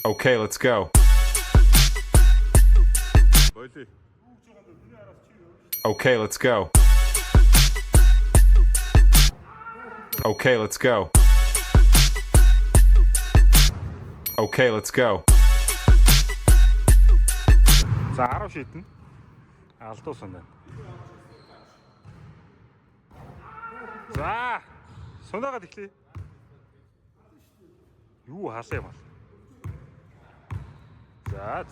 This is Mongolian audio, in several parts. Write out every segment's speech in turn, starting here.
Okay, let's go. Okay, let's go. Okay, let's go. Okay, let's go. За 10 шидэн. Алдуусан байна. За сунаагаад эхлэе. Юу хаалаа юм бол. За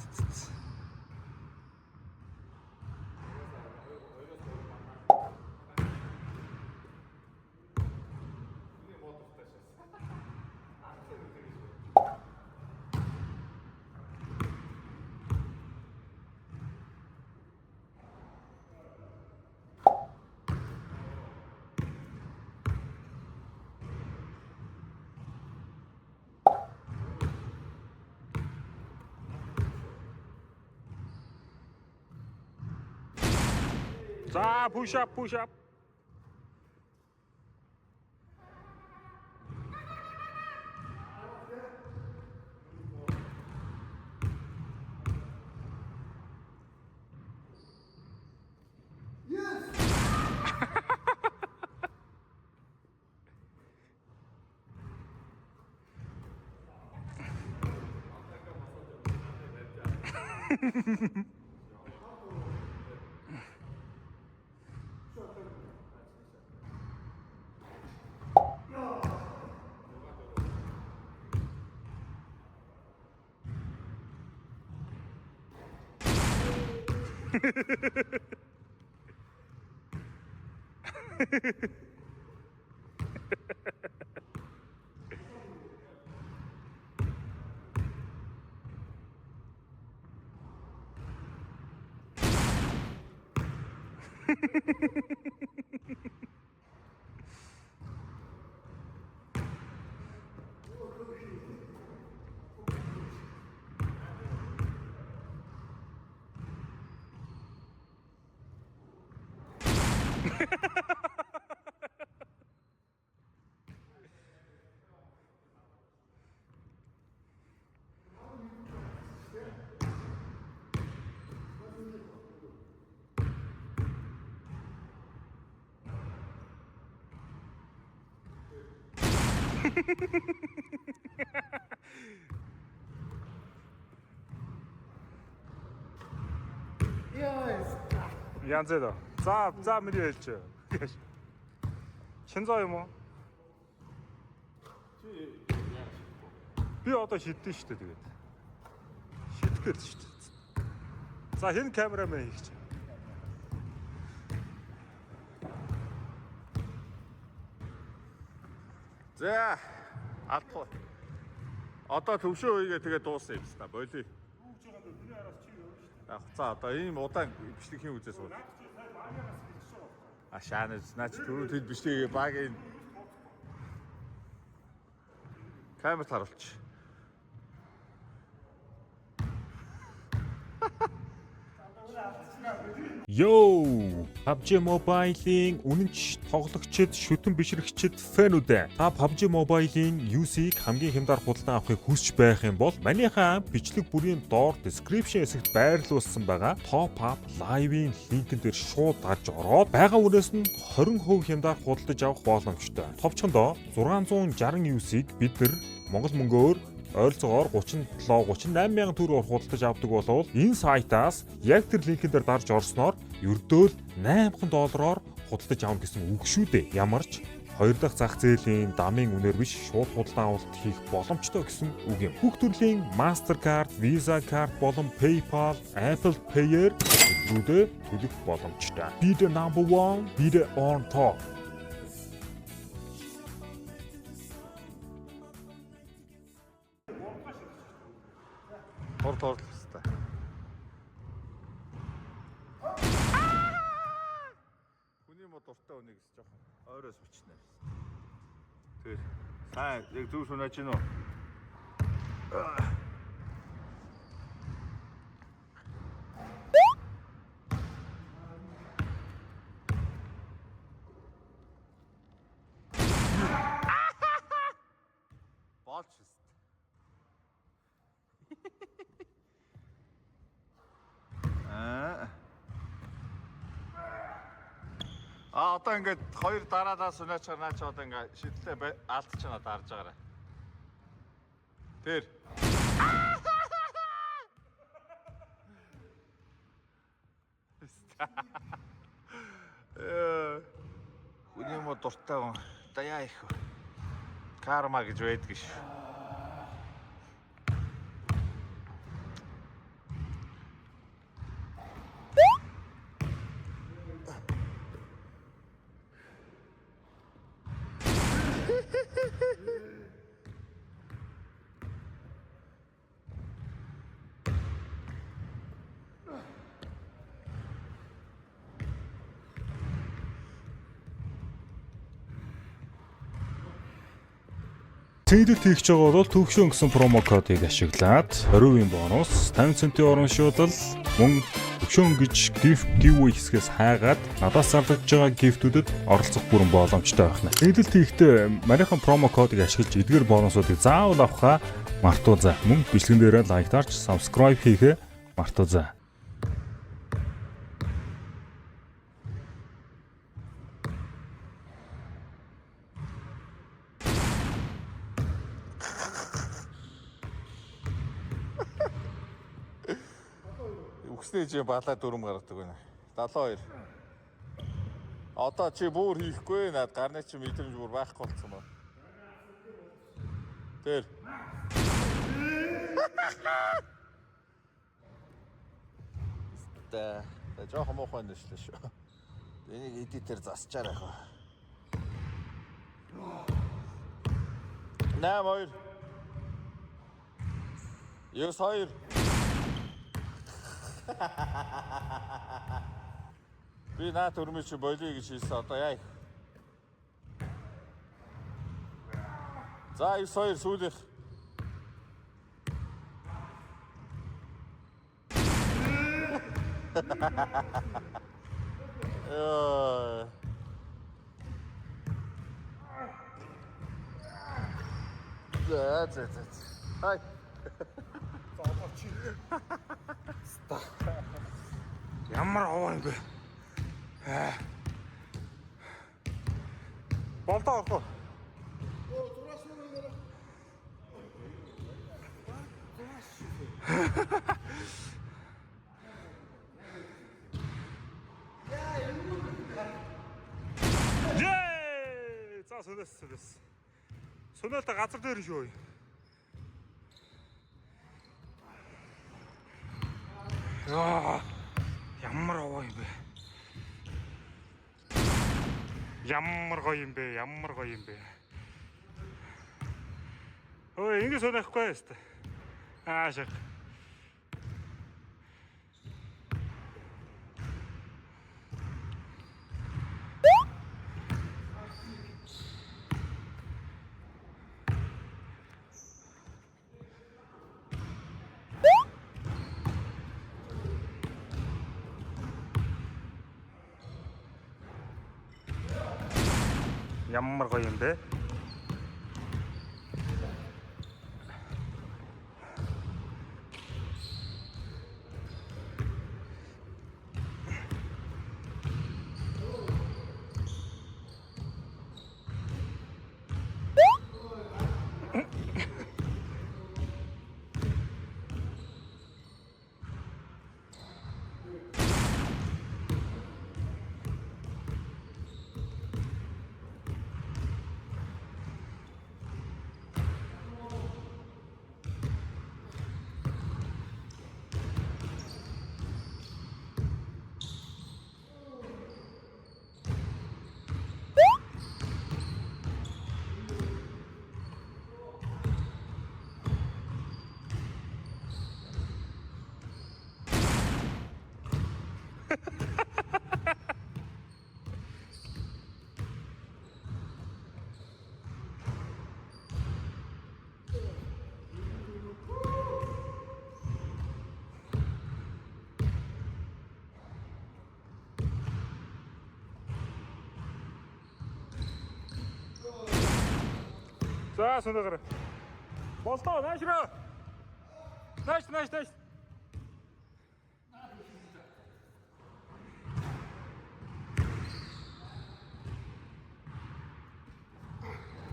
За push up. Янз ээ. За миний хэлж. Шинзаа юм уу? Би одоо шидсэн шүү дээ тэгээд. Шидэхээр шүү дээ. За хэн камерамен хийх чинь? За алдах. Одоо төвшөө үегээ тэгээ дууссан юм байна. Болий. Яг за одоо ийм удаан бичлэгийн үзээс бол. Ашаанаас наач түрүү тэл бичлэгээ багийн камерт харуулчих. Йоо! PUBG Mobile-ийн үнэнч тоглогчид, шүтэн бишрэгчид фэнүүд. Та PUBG Mobile-ийн UC-г хамгийн хямдар худалдан авахыг хүсч байх юм бол манийхаа бичлэг бүрийн доор description хэсэгт байрлуулсан байгаа Top Up Live-ийн линкэн дээр шууд дарж ороод байгаа үнээс нь 20% хямдар худалдаж авах боломжтой. Товчхондоо 660 UC-г бид нар Монгол мөнгөөр ойролцоогоор 37-38 мянган төгрөгөөр худалдаж авдаг болвол энэ сайтаас яг тэр линкэн дээр дарж орсноор ердөө л $800 худалдаж авах гэсэн үг шүү дээ. Ямар ч хоёр дахь зах зээлийн дамын үнээр биш шууд худалдан авалт хийх боломжтой гэсэн үг юм. Бүх төрлийн Mastercard, Visa Card болон PayPal, Apple Pay-ээр төлбөрүүдээ төлөх боломжтой. Be the number one, be the on top. Торд хэвээр. Хүний мод дуртай хүнийг жоохон ойроос бичнэ. Тэр сайн яг зүг шунаач гинөө. Одоо ингээд хоёр дараалаас унаачаар наач одоо ингээд шидлээ алдчихна дарж байгаарай. Тэр. Хүний мо дуртай гоо. Даяа их. Карма гэж байдаг ш. Цэдэлт хийх гэж байгаа бол төвшин гэсэн промо кодыг ашиглаад 20% бонус, 50 центийн урамшуулал, мөн төвшин гэж gift giveaway хэсгээс хайгаад надаас зарлаж байгаа гифтүүдэд оролцох бүрэн боломжтой байна. Цэдэлт хийхдээ манайхан промо кодыг ашиглаж эдгээр бонусуудыг заавал авахаа мартуузаа. Мөн бичлэгэн дээрээ лайк дарж, subscribe хийхээ мартуузаа. Үгснээ чи балаа дүрм гаргадаг байна. 72. Одоо чи бүр хийхгүй наад гарны чи мэдрэмж бүр байхгүй болсон ба. Тэр. Тэ жоохон муухай нэшлээ шүү. Энийг эдитээр засчаар яах вэ? 8-2. 9-2. Би наа төрмөч чи болиё гэж хэлсэн одоо яа. За 9-2 сүүлийнх. За. Хай. Ямар овоо юм бэ? Болдоо орох. Yay! За сүнэс. Сүнэлтэй газар дээр шүү. Ямар овоо юм бэ? Ямар гоё юм бэ? Ой, ингэ сонирхгүй яст. Шах. Ямар гоё юм бэ? За сүнэгээр. Болтоо наашраа. Нааш.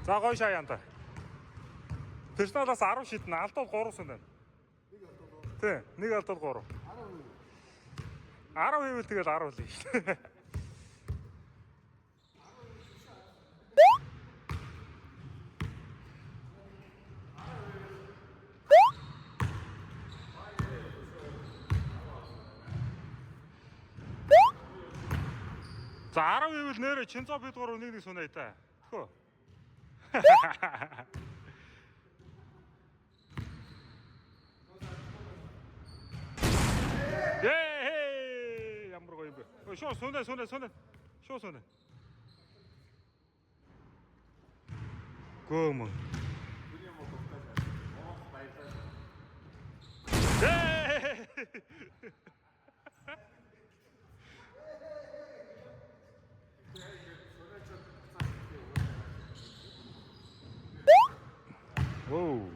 За гоё шаяанда. Персоналаас 10 шиднэ. Алдууд 3 сүнэ. Тий, нэг алдууд 3. 10 хийвэл тэгэл 10 л шүү. За 10 хийвэл нэрэ Чинзо бид 3 1-1 сүнэ та. Тхөө. Ээ, ямар гоё юм бэ. Шоо сүнэ. Шоо сүнэ. Гөөмөн. Ээ. Whoa.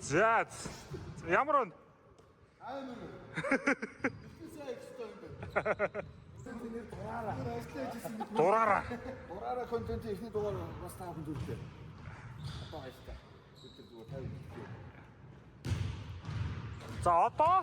За ямар вэ? Амар. Ихтэй экстэй юм байна. Дураараа контент ихний дугаар бас таахан зүйлтэй. Одоо хайштай. Тэр зүгээр тавь. За одоо